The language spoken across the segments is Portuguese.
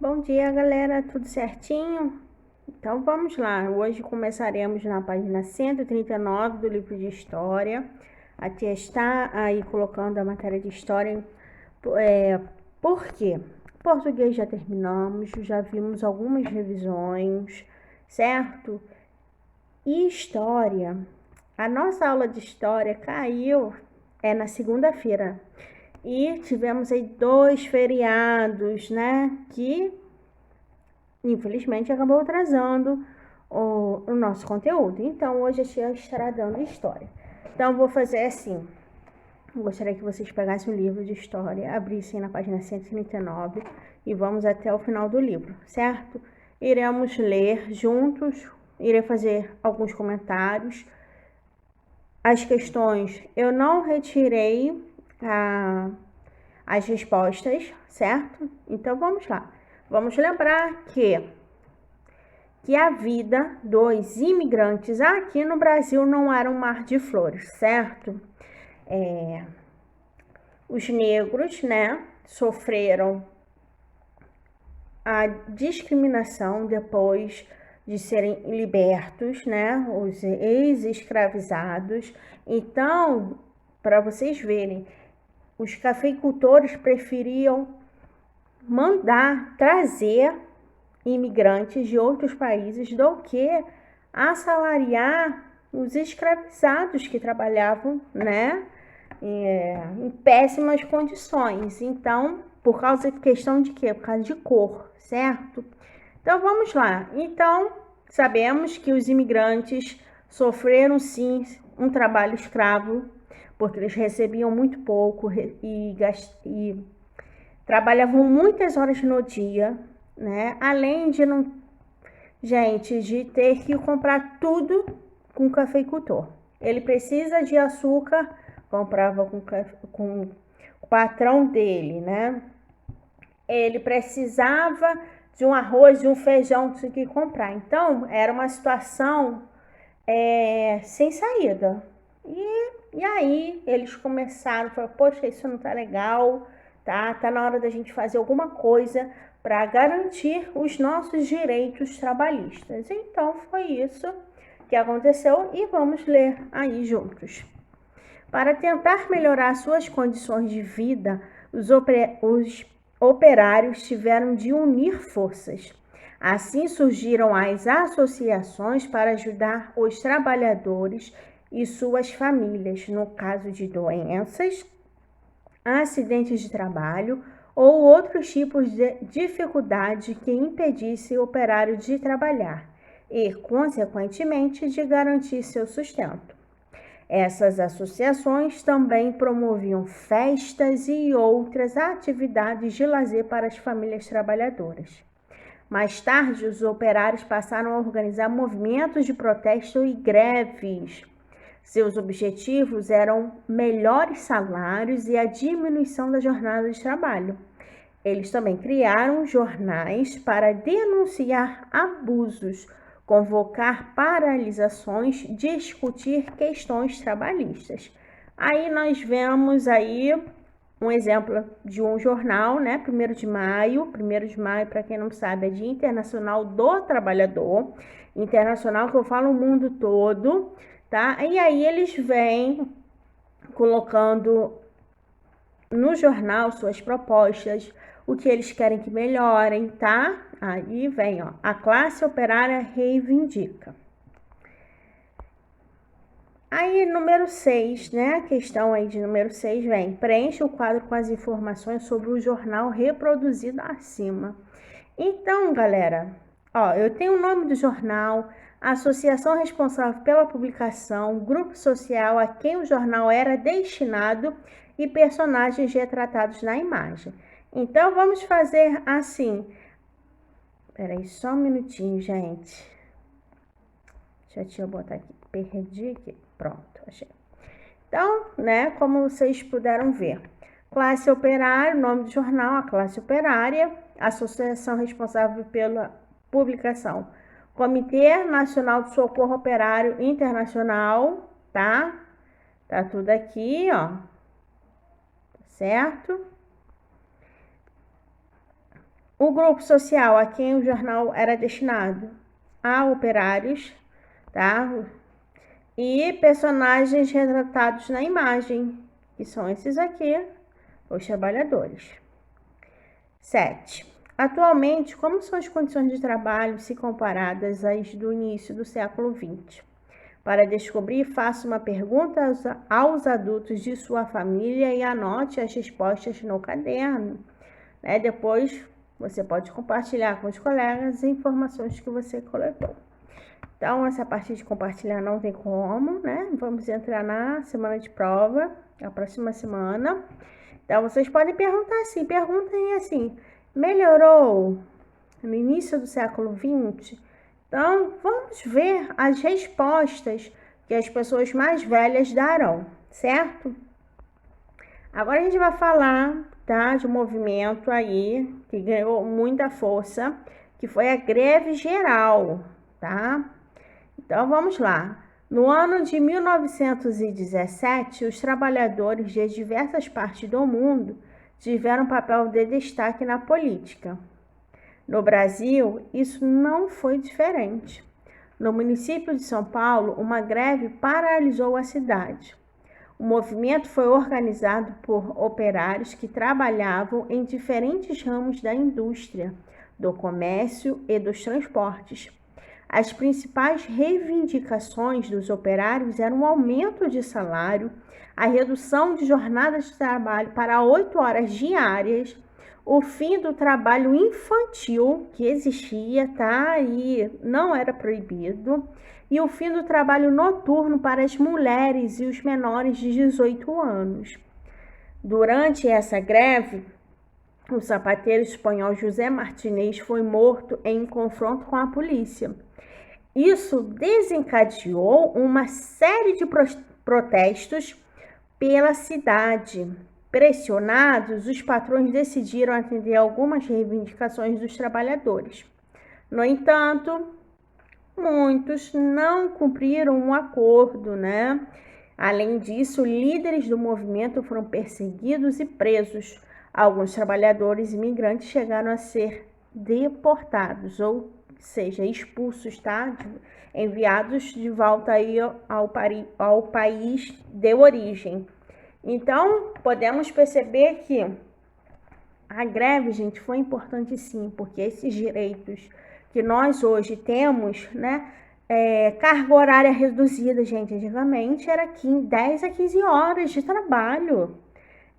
Bom dia, galera, tudo certinho? Então vamos lá, hoje começaremos na página 139 do livro de História. Aqui está aí colocando a matéria de História. Por quê? Português já terminamos, já vimos algumas revisões, certo? E História, a nossa aula de História caiu na segunda-feira. E tivemos aí 2 feriados, né, que infelizmente acabou atrasando o nosso conteúdo. Então hoje a tia estará dando história. Então vou fazer assim. Gostaria que vocês pegassem o livro de história, abrissem na página 139 e vamos até o final do livro, certo? Iremos ler juntos, irei fazer alguns comentários. As questões eu não retirei as respostas, certo? Então vamos lá. Vamos lembrar que a vida dos imigrantes aqui no Brasil não era um mar de flores, certo? Os negros, né, sofreram a discriminação depois de serem libertos, né, os ex-escravizados. Então, para vocês verem, os cafeicultores preferiam trazer imigrantes de outros países do que assalariar os escravizados que trabalhavam, né, em péssimas condições. Então, por causa de questão de quê? Por causa de cor, certo? Então, vamos lá. Então, sabemos que os imigrantes sofreram, sim, um trabalho escravo, porque eles recebiam muito pouco e trabalhavam muitas horas no dia, né? Além de de ter que comprar tudo com o cafeicultor. Ele precisa de açúcar, comprava com o patrão dele, né? Ele precisava de um arroz, de um feijão, tinha que comprar. Então, era uma situação sem saída. E aí, eles começaram, falaram, poxa, isso não tá legal, tá na hora da gente fazer alguma coisa para garantir os nossos direitos trabalhistas. Então, foi isso que aconteceu e vamos ler aí juntos. Para tentar melhorar suas condições de vida, os operários tiveram de unir forças. Assim surgiram as associações para ajudar os trabalhadores e suas famílias no caso de doenças, acidentes de trabalho ou outros tipos de dificuldade que impedisse o operário de trabalhar e, consequentemente, de garantir seu sustento. Essas associações também promoviam festas e outras atividades de lazer para as famílias trabalhadoras. Mais tarde, os operários passaram a organizar movimentos de protesto e greves. Seus objetivos eram melhores salários e a diminuição da jornada de trabalho. Eles também criaram jornais para denunciar abusos, convocar paralisações, discutir questões trabalhistas. Aí nós vemos aí um exemplo de um jornal, né? 1º de maio, para quem não sabe, é Dia Internacional do Trabalhador, internacional que eu falo o mundo todo, tá? E aí eles vêm colocando no jornal suas propostas, o que eles querem que melhorem, tá? Aí vem, ó, a classe operária reivindica. Aí, número 6, né? A questão aí de número 6 vem, preencha o quadro com as informações sobre o jornal reproduzido acima. Então, galera, ó, eu tenho o nome do jornal, a associação responsável pela publicação, grupo social a quem o jornal era destinado e personagens retratados na imagem. Então, vamos fazer assim. Peraí, só um minutinho, gente. Deixa eu botar aqui. Perdi aqui. Pronto, achei. Então, né, como vocês puderam ver. Classe operária, nome do jornal, a classe operária, associação responsável pela publicação. Comitê Nacional de Socorro Operário Internacional, tá? Tá tudo aqui, ó. Certo? O grupo social a quem o jornal era destinado? A operários, tá? E personagens retratados na imagem, que são esses aqui, os trabalhadores. 7. Atualmente, como são as condições de trabalho se comparadas às do início do século XX? Para descobrir, faça uma pergunta aos adultos de sua família e anote as respostas no caderno. Depois, você pode compartilhar com os colegas as informações que você coletou. Então, essa parte de compartilhar não tem como, né? Vamos entrar na semana de prova, a próxima semana. Então, vocês podem perguntar assim, perguntem assim, melhorou no início do século XX? Então, vamos ver as respostas que as pessoas mais velhas darão, certo? Agora a gente vai falar, tá, de um movimento aí que ganhou muita força, que foi a greve geral, tá? Então, vamos lá. No ano de 1917, os trabalhadores de diversas partes do mundo tiveram um papel de destaque na política. No Brasil, isso não foi diferente. No município de São Paulo, uma greve paralisou a cidade. O movimento foi organizado por operários que trabalhavam em diferentes ramos da indústria, do comércio e dos transportes. As principais reivindicações dos operários eram o aumento de salário, a redução de jornadas de trabalho para 8 horas diárias, o fim do trabalho infantil, que existia, tá? E não era proibido, e o fim do trabalho noturno para as mulheres e os menores de 18 anos. Durante essa greve, o sapateiro espanhol José Martinez foi morto em confronto com a polícia. Isso desencadeou uma série de protestos pela cidade. Pressionados, os patrões decidiram atender algumas reivindicações dos trabalhadores. No entanto, muitos não cumpriram o acordo, né? Além disso, líderes do movimento foram perseguidos e presos. Alguns trabalhadores imigrantes chegaram a ser deportados, ou seja, expulsos, tá? Enviados de volta aí ao país de origem. Então, podemos perceber que a greve, gente, foi importante sim, porque esses direitos que nós hoje temos, né, carga horária reduzida, gente, antigamente era 10 a 15 horas de trabalho.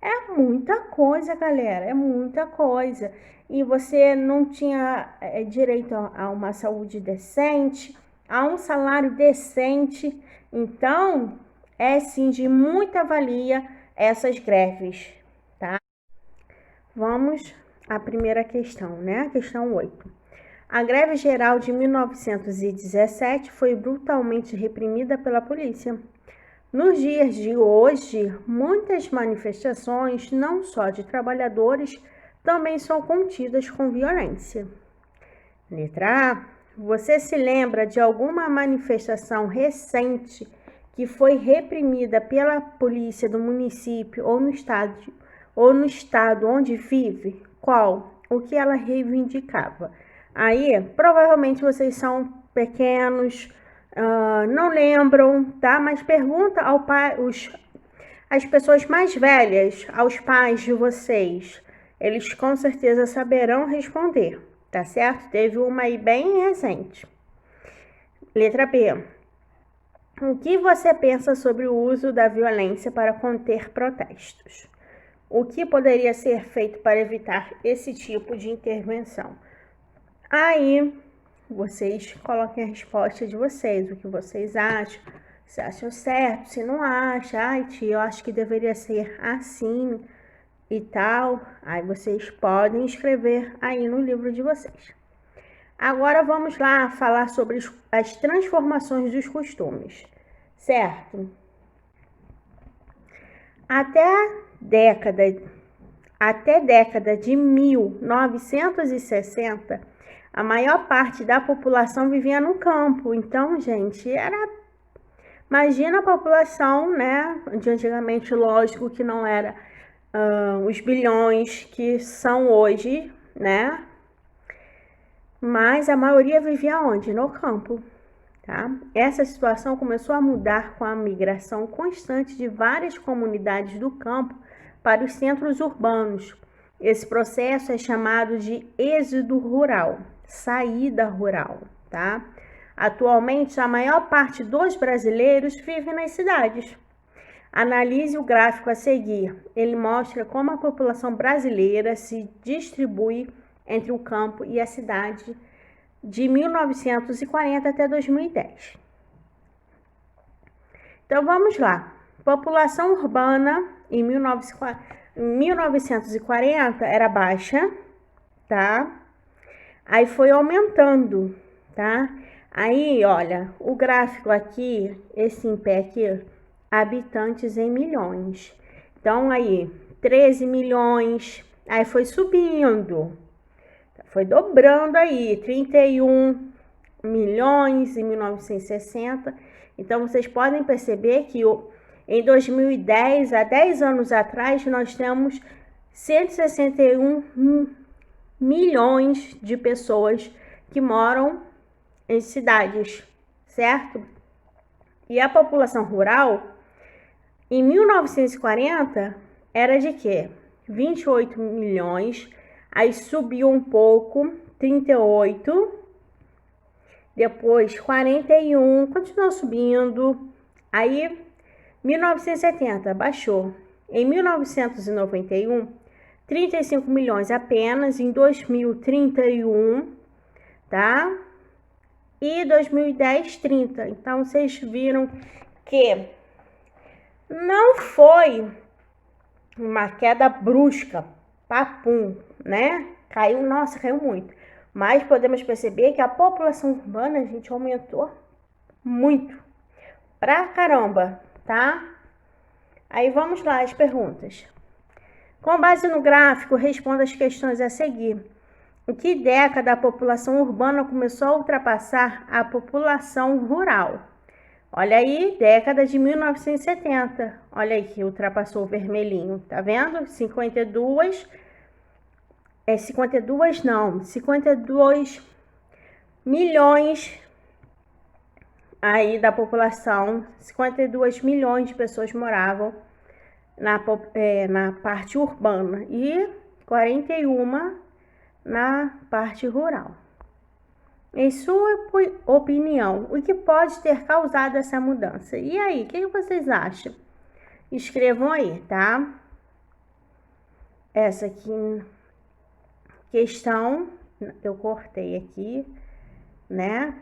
É muita coisa, galera, é muita coisa. E você não tinha direito a uma saúde decente, a um salário decente. Então, é sim de muita valia essas greves, tá? Vamos à primeira questão, né? A questão 8. A greve geral de 1917 foi brutalmente reprimida pela polícia. Nos dias de hoje, muitas manifestações, não só de trabalhadores, também são contidas com violência. Letra A. Você se lembra de alguma manifestação recente que foi reprimida pela polícia do município ou no estado onde vive? Qual? O que ela reivindicava? Aí, provavelmente vocês são pequenos, não lembram, tá? Mas pergunta às pessoas mais velhas, aos pais de vocês. Eles com certeza saberão responder, tá certo? Teve uma aí bem recente. Letra B. O que você pensa sobre o uso da violência para conter protestos? O que poderia ser feito para evitar esse tipo de intervenção? Aí, vocês coloquem a resposta de vocês, o que vocês acham, se acham certo, se não acham, ai tia, eu acho que deveria ser assim e tal. Aí vocês podem escrever aí no livro de vocês. Agora vamos lá falar sobre as transformações dos costumes, certo? Até década de 1960, a maior parte da população vivia no campo. Então, gente, imagina a população, né, de antigamente, lógico que não era os bilhões que são hoje, né, mas a maioria vivia onde? No campo. Tá? Essa situação começou a mudar com a migração constante de várias comunidades do campo para os centros urbanos. Esse processo é chamado de êxodo rural, saída rural, tá? Atualmente, a maior parte dos brasileiros vive nas cidades. Analise o gráfico a seguir. Ele mostra como a população brasileira se distribui entre o campo e a cidade de 1940 até 2010. Então, vamos lá. População urbana em 1940 era baixa, tá? Aí foi aumentando, tá? Aí, olha, o gráfico aqui, esse em pé aqui, habitantes em milhões. Então, aí, 13 milhões, aí foi subindo. Foi dobrando aí, 31 milhões em 1960. Então, vocês podem perceber que em 2010, há 10 anos atrás, nós temos 161 milhões de pessoas que moram em cidades, certo? E a população rural, em 1940, era de quê? 28 milhões. Aí subiu um pouco, 38, depois 41, continuou subindo. Aí 1970 baixou. Em 1991, 35 milhões apenas. Em 2031, tá? E 2010, 30. Então vocês viram que não foi uma queda brusca, papum, né? Caiu, nossa, caiu muito. Mas podemos perceber que a população urbana, gente, aumentou muito. Pra caramba, tá? Aí vamos lá, as perguntas. Com base no gráfico, responda as questões a seguir. Em que década a população urbana começou a ultrapassar a população rural? Olha aí, década de 1970. Olha aí que ultrapassou o vermelhinho, tá vendo? 52 milhões aí da população, 52 milhões de pessoas moravam na parte urbana e 41 na parte rural. Em sua opinião, o que pode ter causado essa mudança? E aí, o que vocês acham? Escrevam aí, tá? Essa aqui, questão, eu cortei aqui, né?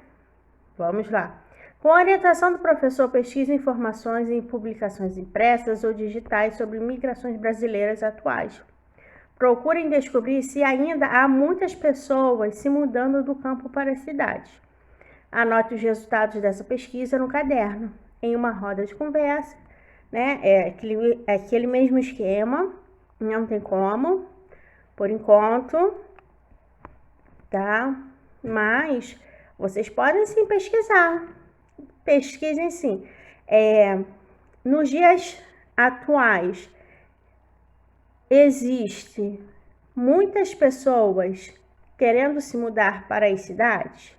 Vamos lá. Com a orientação do professor, pesquise informações em publicações impressas ou digitais sobre migrações brasileiras atuais. Procurem descobrir se ainda há muitas pessoas se mudando do campo para a cidade. Anote os resultados dessa pesquisa no caderno, em uma roda de conversa, né? É aquele mesmo esquema, não tem como, por enquanto, tá? Mas vocês podem sim pesquisar. Pesquisem sim. Nos dias atuais, existe muitas pessoas querendo se mudar para as cidades?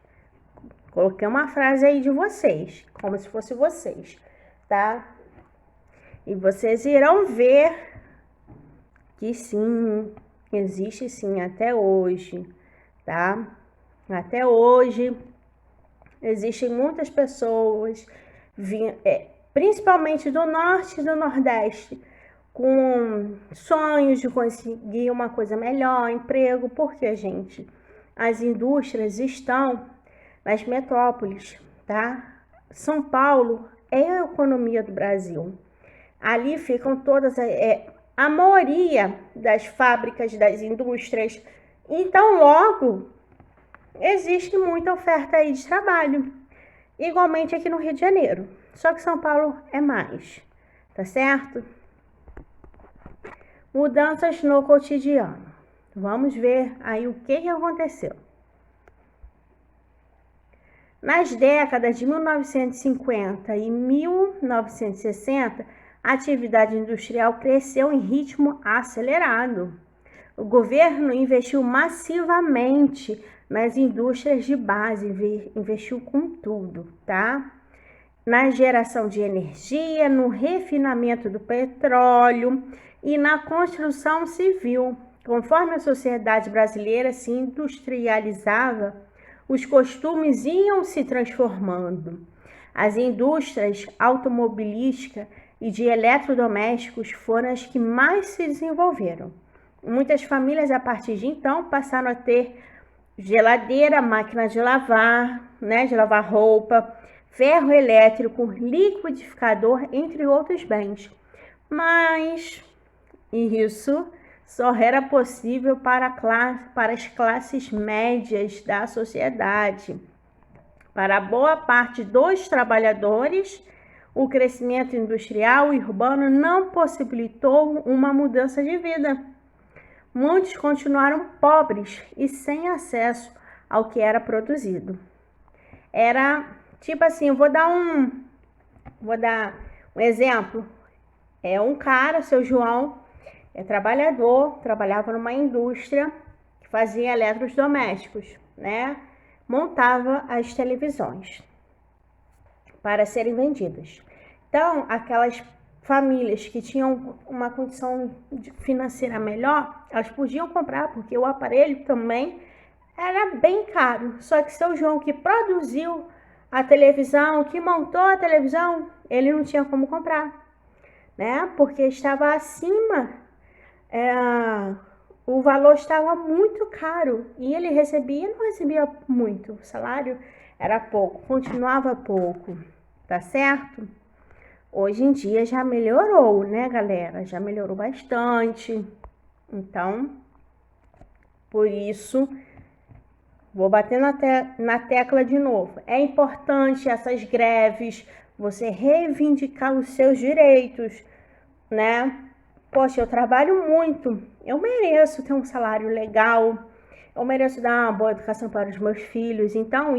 Coloquei uma frase aí de vocês, como se fosse vocês, tá? E vocês irão ver que sim, existe sim até hoje, tá? Até hoje, existem muitas pessoas, principalmente do norte e do nordeste, com sonhos de conseguir uma coisa melhor, emprego, porque, gente, as indústrias estão nas metrópoles, tá? São Paulo é a economia do Brasil. Ali ficam todas, a maioria das fábricas, das indústrias. Então, logo, existe muita oferta aí de trabalho. Igualmente aqui no Rio de Janeiro. Só que São Paulo é mais, tá certo? Mudanças no cotidiano. Vamos ver aí o que aconteceu. Nas décadas de 1950 e 1960, a atividade industrial cresceu em ritmo acelerado. o governo investiu massivamente nas indústrias de base, investiu com tudo, tá? Na geração de energia, no refinamento do petróleo e na construção civil. Conforme a sociedade brasileira se industrializava, os costumes iam se transformando. As indústrias automobilísticas e de eletrodomésticos foram as que mais se desenvolveram. Muitas famílias, a partir de então, passaram a ter geladeira, máquina de lavar, de lavar roupa, ferro elétrico, liquidificador, entre outros bens. Mas isso só era possível para as classes médias da sociedade. Para boa parte dos trabalhadores, o crescimento industrial e urbano não possibilitou uma mudança de vida. Muitos continuaram pobres e sem acesso ao que era produzido. Era tipo assim, vou dar um exemplo. É um cara, seu João, é trabalhador, trabalhava numa indústria que fazia eletrodomésticos, montava as televisões para serem vendidas. Então, aquelas famílias que tinham uma condição financeira melhor, elas podiam comprar, porque o aparelho também era bem caro. Só que seu João, que produziu a televisão, que montou a televisão, ele não tinha como comprar, porque estava acima, o valor estava muito caro e ele não recebia muito, o salário era pouco, continuava pouco, tá certo? Hoje em dia já melhorou, galera? Já melhorou bastante. Então, por isso, vou bater na tecla de novo. É importante essas greves, você reivindicar os seus direitos, Poxa, eu trabalho muito, eu mereço ter um salário legal, eu mereço dar uma boa educação para os meus filhos. Então,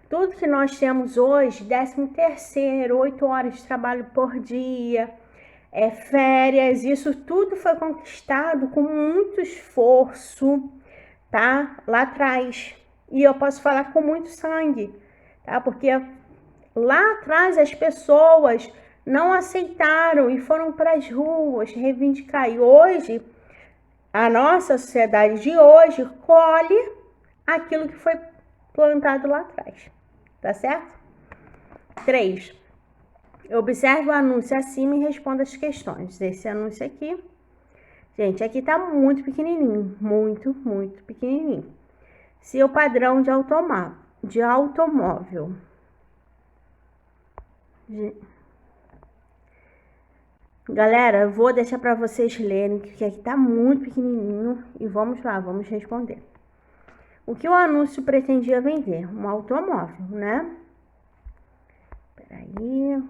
tudo que nós temos hoje, 13º, 8 horas de trabalho por dia, férias, isso tudo foi conquistado com muito esforço, tá? Lá atrás. E eu posso falar com muito sangue, tá? Porque lá atrás as pessoas não aceitaram e foram para as ruas reivindicar. E hoje, a nossa sociedade de hoje colhe aquilo que foi plantado lá atrás. Tá certo? 3. Observe o anúncio acima e responda as questões. Esse anúncio aqui, gente, aqui tá muito pequenininho, muito, muito pequenininho. Seu padrão de automóvel. Galera, eu vou deixar para vocês lerem, que aqui tá muito pequenininho, e vamos lá, vamos responder. O que o anúncio pretendia vender? Um automóvel, Peraí.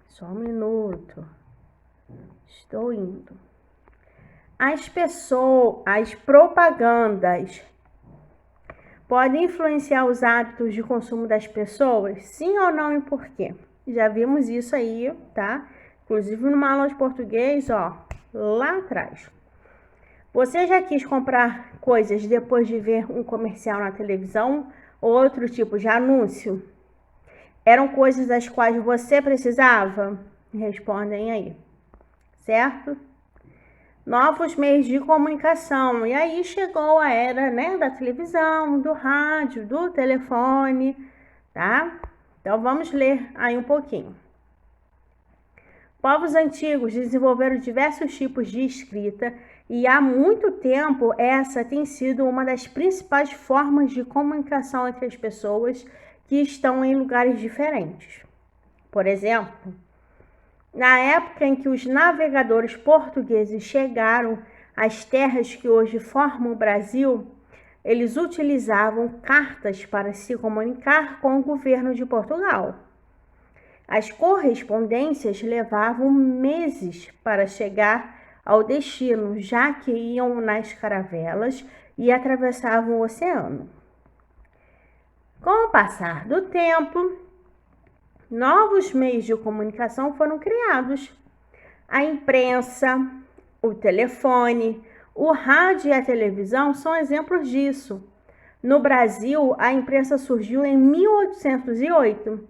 Só um minuto. Estou indo. As propagandas podem influenciar os hábitos de consumo das pessoas? Sim ou não, e por quê? Já vimos isso aí, tá? Inclusive numa aula de português, lá atrás. Você já quis comprar coisas depois de ver um comercial na televisão ou outro tipo de anúncio? Eram coisas das quais você precisava? Respondem aí, certo? Novos meios de comunicação. E aí chegou a era, da televisão, do rádio, do telefone, tá? Então vamos ler aí um pouquinho. Povos antigos desenvolveram diversos tipos de escrita e há muito tempo essa tem sido uma das principais formas de comunicação entre as pessoas que estão em lugares diferentes. Por exemplo, na época em que os navegadores portugueses chegaram às terras que hoje formam o Brasil, eles utilizavam cartas para se comunicar com o governo de Portugal. As correspondências levavam meses para chegar ao destino, já que iam nas caravelas e atravessavam o oceano. Com o passar do tempo, novos meios de comunicação foram criados. A imprensa, o telefone, o rádio e a televisão são exemplos disso. No Brasil, a imprensa surgiu em 1808.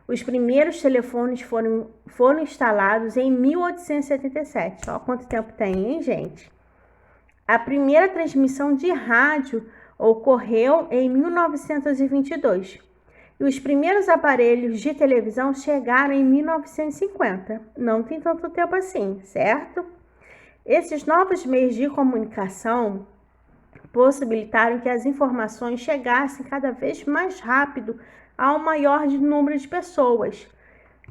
Os primeiros telefones foram instalados em 1877. Olha quanto tempo tem, hein, gente? A primeira transmissão de rádio ocorreu em 1922. E os primeiros aparelhos de televisão chegaram em 1950. Não tem tanto tempo assim, certo? Esses novos meios de comunicação possibilitaram que as informações chegassem cada vez mais rápido ao maior número de pessoas.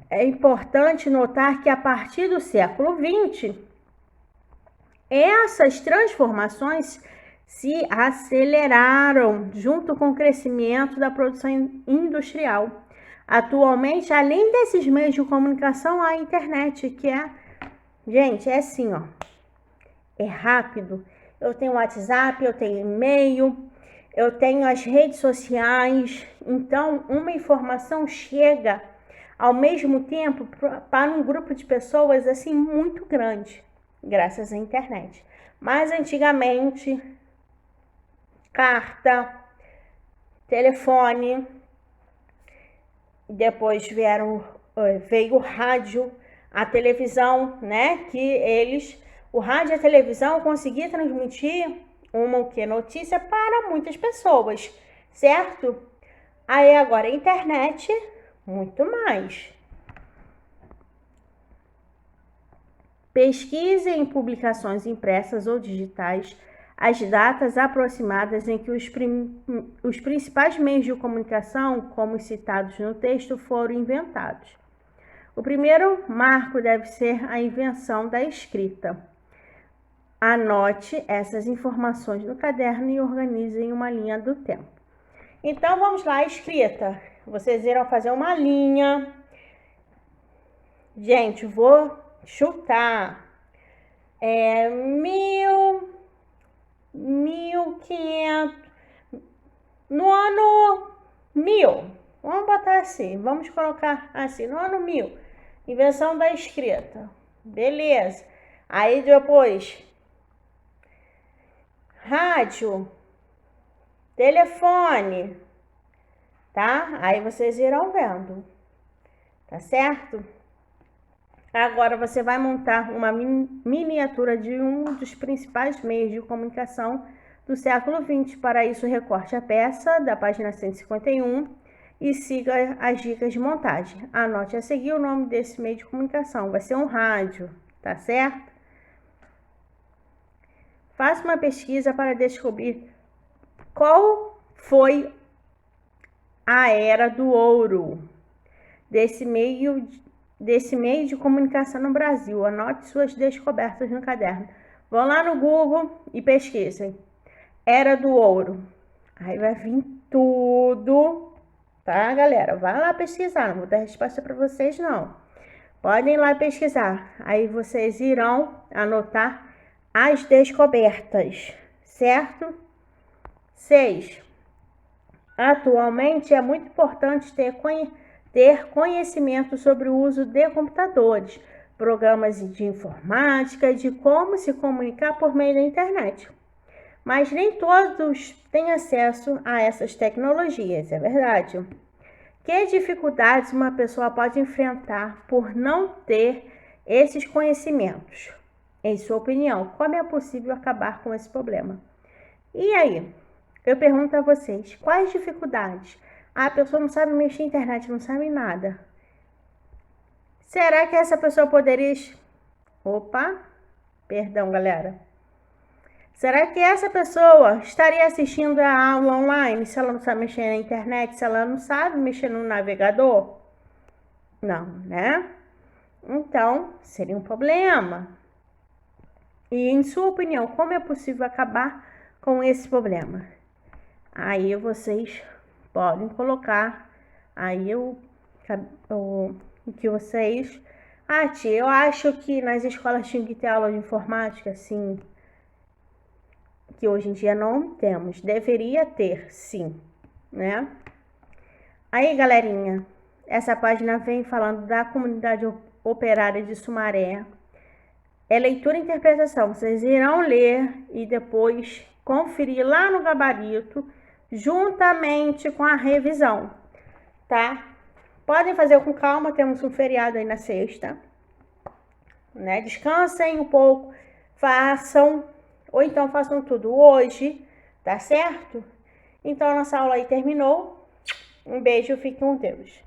É importante notar que a partir do século XX, essas transformações se aceleraram junto com o crescimento da produção industrial. Atualmente, além desses meios de comunicação, há a internet, que gente, é assim, ó, é rápido. Eu tenho WhatsApp, eu tenho e-mail, eu tenho as redes sociais. Então, uma informação chega ao mesmo tempo para um grupo de pessoas assim muito grande, graças à internet. Mas antigamente, carta, telefone, depois veio o rádio, a televisão, né? O rádio e a televisão conseguiam transmitir uma notícia para muitas pessoas, certo? Aí agora a internet, muito mais. Pesquise em publicações impressas ou digitais as datas aproximadas em que os principais meios de comunicação, como citados no texto, foram inventados. O primeiro marco deve ser a invenção da escrita. Anote essas informações no caderno e organize em uma linha do tempo. Então, vamos lá, a escrita. Vocês irão fazer uma linha. Gente, vou chutar. 1500, no ano 1000. Vamos botar assim, vamos colocar assim, no ano 1000. Invenção da escrita. Beleza. Aí depois, rádio, telefone, tá? Aí vocês irão vendo, tá certo? Agora você vai montar uma miniatura de um dos principais meios de comunicação do século XX. Para isso, recorte a peça da página 151 e siga as dicas de montagem. Anote a seguir o nome desse meio de comunicação. Vai ser um rádio, tá certo? Faça uma pesquisa para descobrir qual foi a era do ouro desse meio de comunicação no Brasil. Anote suas descobertas no caderno. Vão lá no Google e pesquisem. Era do ouro. Aí vai vir tudo, tá, galera? Vai lá pesquisar. Não vou dar resposta para vocês, não. Podem ir lá pesquisar. Aí vocês irão anotar as descobertas, certo? 6. Atualmente é muito importante ter conhecimento sobre o uso de computadores, programas de informática, de como se comunicar por meio da internet. Mas nem todos têm acesso a essas tecnologias, é verdade? Que dificuldades uma pessoa pode enfrentar por não ter esses conhecimentos? Em sua opinião, como é possível acabar com esse problema? E aí? Eu pergunto a vocês, quais dificuldades? A pessoa não sabe mexer na internet, não sabe nada. Será que essa pessoa poderia... Opa, perdão, galera. Será que essa pessoa estaria assistindo a aula online se ela não sabe mexer na internet, se ela não sabe mexer no navegador? Não, né? Então, seria um problema. E, em sua opinião, como é possível acabar com esse problema? Aí vocês podem colocar aí o que vocês... tia, eu acho que nas escolas tinha que ter aula de informática, assim, que hoje em dia não temos. Deveria ter, sim, né? Aí, galerinha, essa página vem falando da comunidade operária de Sumaré. é leitura e interpretação. Vocês irão ler e depois conferir lá no gabarito, juntamente com a revisão, tá? Podem fazer com calma, temos um feriado aí na sexta, né? Descansem um pouco, façam, ou então façam tudo hoje, tá certo? Então, a nossa aula aí terminou. Um beijo, fiquem com Deus.